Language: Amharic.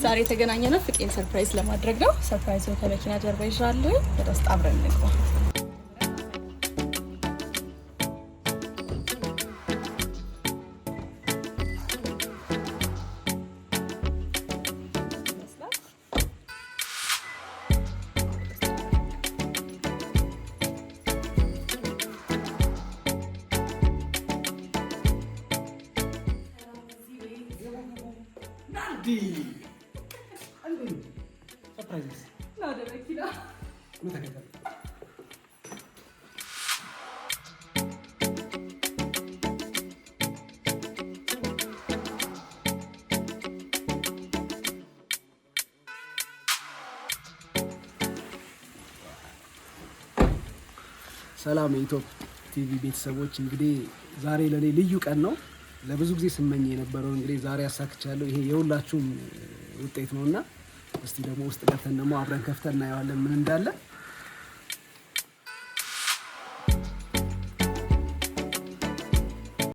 ዛሬ የተገናኘነው ፍቄን ሰርፕራይዝ ለማድረግ ነው። ሰርፕራይዙ ከመኪና ጀርባ ይዣለሁ። ወደ ውስጥ አብረን እንግባ። ሰላም የኢትዮፕ ቲቪ ቤተሰቦች፣ እንግዲህ ዛሬ ለኔ ልዩ ቀን ነው። ለብዙ ጊዜ ስመኝ የነበረው እንግዲህ ዛሬ አሳክቻለሁ። ይሄ የሁላችሁም ውጤት ነውና እስቲ ደግሞ ውስጥ ገብተን ደግሞ አብረን ከፍተን እናየዋለን ምን እንዳለ።